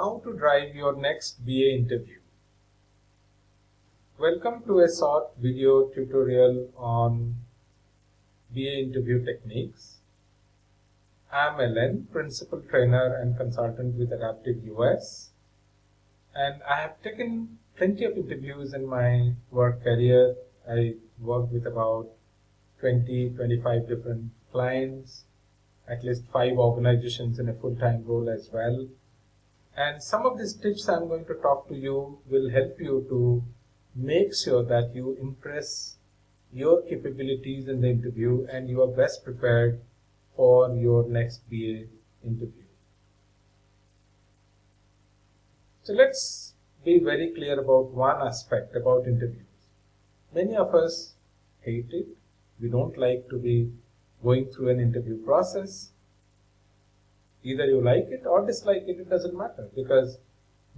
how to drive your next BA interview. Welcome to a short video tutorial on BA interview techniques. I am Ellen, Principal Trainer and Consultant with Adaptive US, and I have taken plenty of interviews in my work career. I worked with about 20-25 different clients, at least 5 organizations in a full-time role as well. And some of these tips I'm going to talk to you will help you to make sure that you impress your capabilities in the interview and you are best prepared for your next BA interview. So let's be very clear about one aspect about interviews. Many of us hate it. We don't like to be going through an interview process. Either you like it or dislike it, it doesn't matter, because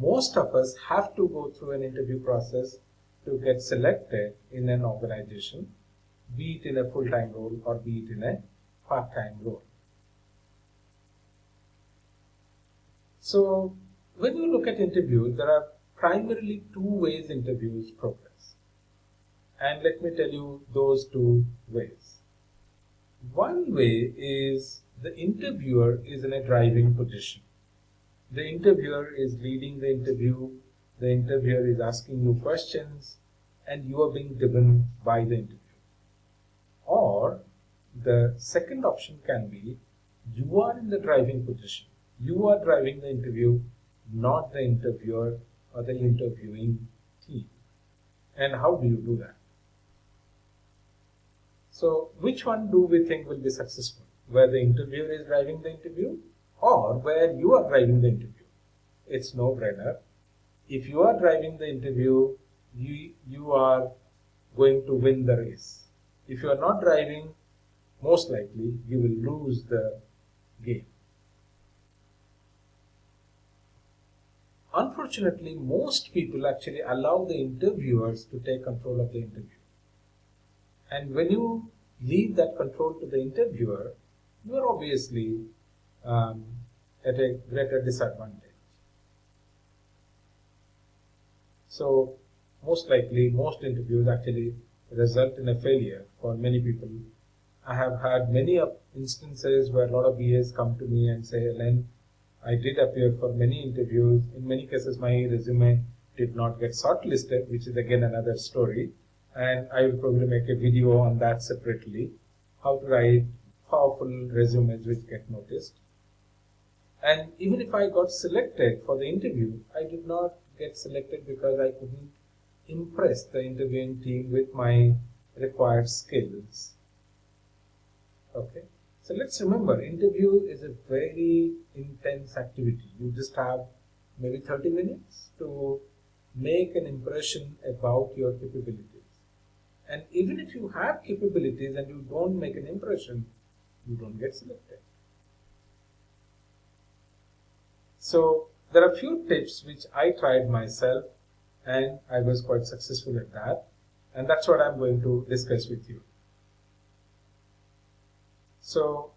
most of us have to go through an interview process to get selected in an organization, be it in a full-time role or be it in a part-time role. So when you look at interviews, there are primarily two ways interviews progress. And let me tell you those two ways. One way is the interviewer is in a driving position. The interviewer is leading the interview, the interviewer is asking you questions, and you are being driven by the interview. Or the second option can be you are in the driving position. You are driving the interview, not the interviewer or the interviewing team. And how do you do that? So which one do we think will be successful? Where the interviewer is driving the interview or where you are driving the interview? It's no-brainer. If you are driving the interview, you are going to win the race. If you are not driving, most likely you will lose the game. Unfortunately, most people actually allow the interviewers to take control of the interview. And when you leave that control to the interviewer, you are obviously at a greater disadvantage. So most likely, most interviews actually result in a failure for many people. I have had many instances where a lot of BAs come to me and say, Len, I did appear for many interviews. In many cases, my resume did not get shortlisted, which is again another story. And I will probably make a video on that separately, how to write powerful resumes which get noticed. And even if I got selected for the interview, I did not get selected because I couldn't impress the interviewing team with my required skills. Okay, so let's remember, interview is a very intense activity. You just have maybe 30 minutes to make an impression about your capabilities. And even if you have capabilities and you don't make an impression, you don't get selected. So there are a few tips which I tried myself and I was quite successful at that. And that's what I'm going to discuss with you. So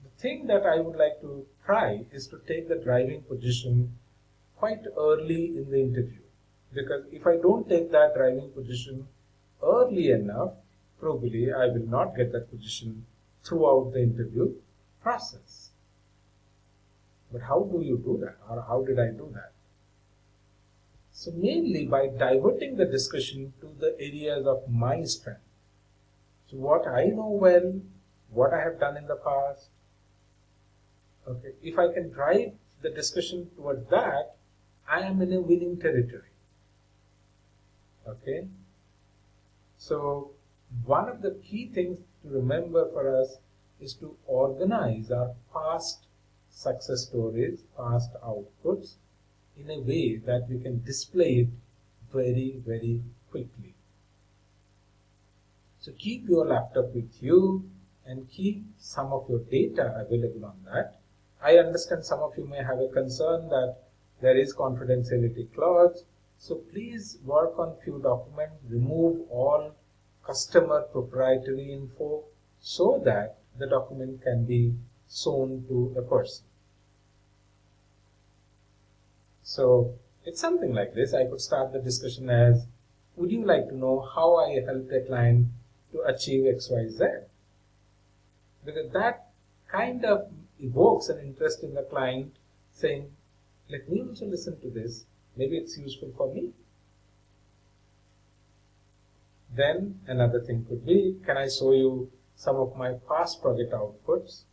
the thing that I would like to try is to take the driving position quite early in the interview. Because if I don't take that driving position early enough, probably I will not get that position throughout the interview process. But how do you do that, or how did I do that? So mainly by diverting the discussion to the areas of my strength. So what I know well, what I have done in the past. Okay, if I can drive the discussion towards that, I am in a winning territory. Okay. So one of the key things to remember for us is to organize our past success stories, past outputs in a way that we can display it very, very quickly. So keep your laptop with you and keep some of your data available on that. I understand some of you may have a concern that there is confidentiality clause. So please work on few documents, remove all customer proprietary info so that the document can be shown to a person. So it's something like this. I could start the discussion as, would you like to know how I helped a client to achieve XYZ? Because that kind of evokes an interest in the client saying, let me also listen to this. Maybe it's useful for me. Then another thing could be, can I show you some of my past project outputs?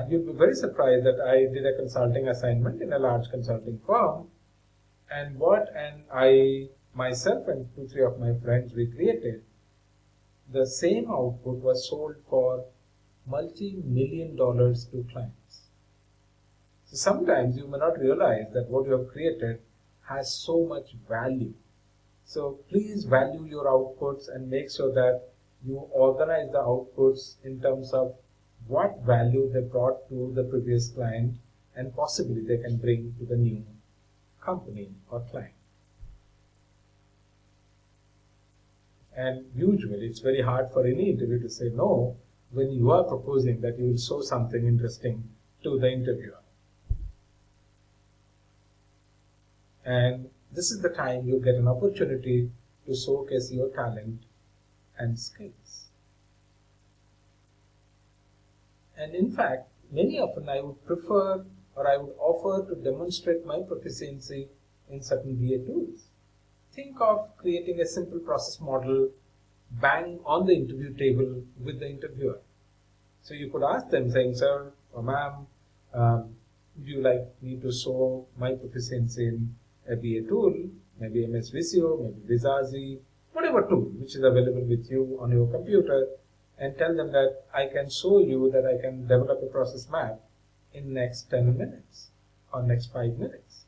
You'd be very surprised that I did a consulting assignment in a large consulting firm, and I myself and 2-3 of my friends recreated, the same output was sold for multi-million dollars to clients. So sometimes you may not realize that what you have created has so much value. So please value your outputs and make sure that you organize the outputs in terms of what value they brought to the previous client and possibly they can bring to the new company or client. And usually it's very hard for any interviewer to say no when you are proposing that you will show something interesting to the interviewer. And this is the time you get an opportunity to showcase your talent and skills. And in fact, many often I would prefer or I would offer to demonstrate my proficiency in certain BA tools. Think of creating a simple process model bang on the interview table with the interviewer. So you could ask them saying, sir or ma'am, would you like me to show my proficiency in a BA tool, maybe MS Visio, maybe Vizazi, whatever tool which is available with you on your computer, and tell them that I can show you that I can develop a process map in next 10 minutes or next 5 minutes.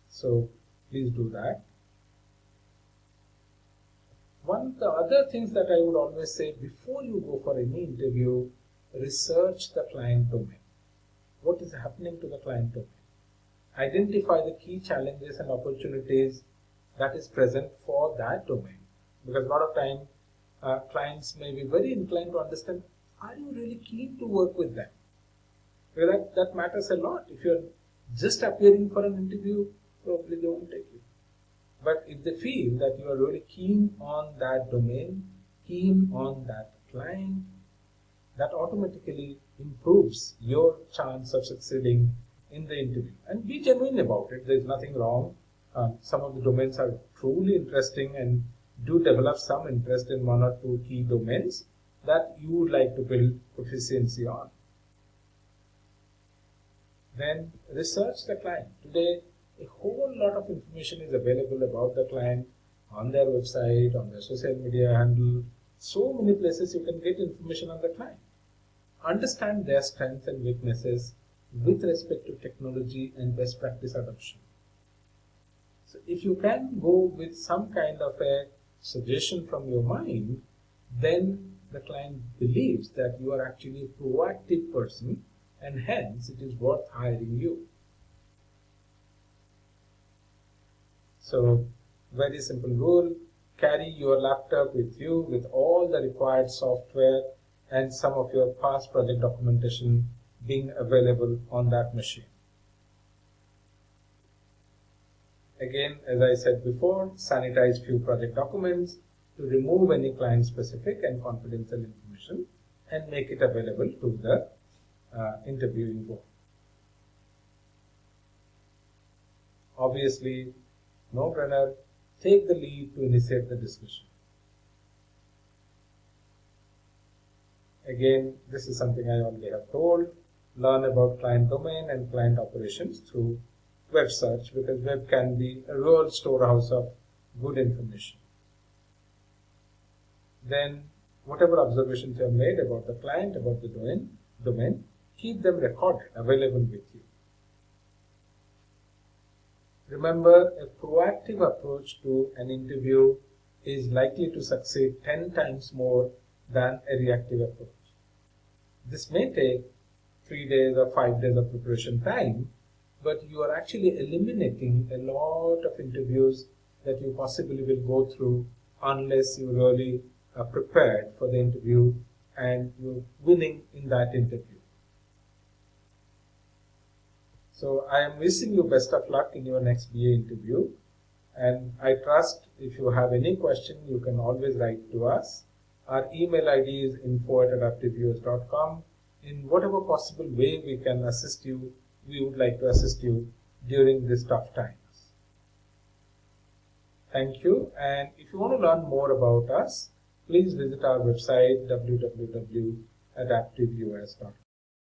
So please do that. One of the other things that I would always say before you go for any interview, research the client domain. What is happening to the client domain? Identify the key challenges and opportunities that is present for that domain. Because a lot of time clients may be very inclined to understand, are you really keen to work with them? Because that matters a lot. If you're just appearing for an interview, probably they won't take you. But if they feel that you are really keen on that domain, keen on that client, that automatically improves your chance of succeeding in the interview. And be genuine about it. There is nothing wrong. Some of the domains are truly interesting and do develop some interest in one or two key domains that you would like to build proficiency on. Then research the client. Today, a whole lot of information is available about the client on their website, on their social media handle. So many places you can get information on the client. Understand their strengths and weaknesses with respect to technology and best practice adoption. So if you can go with some kind of a suggestion from your mind, then the client believes that you are actually a proactive person and hence it is worth hiring you. So very simple rule, carry your laptop with you with all the required software and some of your past project documentation being available on that machine. Again, as I said before, sanitize few project documents to remove any client specific and confidential information and make it available to the interviewing board. Obviously, no-brainer, take the lead to initiate the discussion. Again, this is something I already have told. Learn about client domain and client operations through web search, because web can be a real storehouse of good information. Then, whatever observations you have made about the client, about the domain, keep them recorded, available with you. Remember, a proactive approach to an interview is likely to succeed 10 times more than a reactive approach. This may take 3 days or 5 days of preparation time, but you are actually eliminating a lot of interviews that you possibly will go through unless you really are prepared for the interview and you're winning in that interview. So I am wishing you best of luck in your next BA interview. And I trust if you have any question, you can always write to us. Our email ID is info@adaptiveus.com. In whatever possible way we can assist you, we would like to assist you during these tough times. Thank you. And if you want to learn more about us, please visit our website www.adaptiveus.com.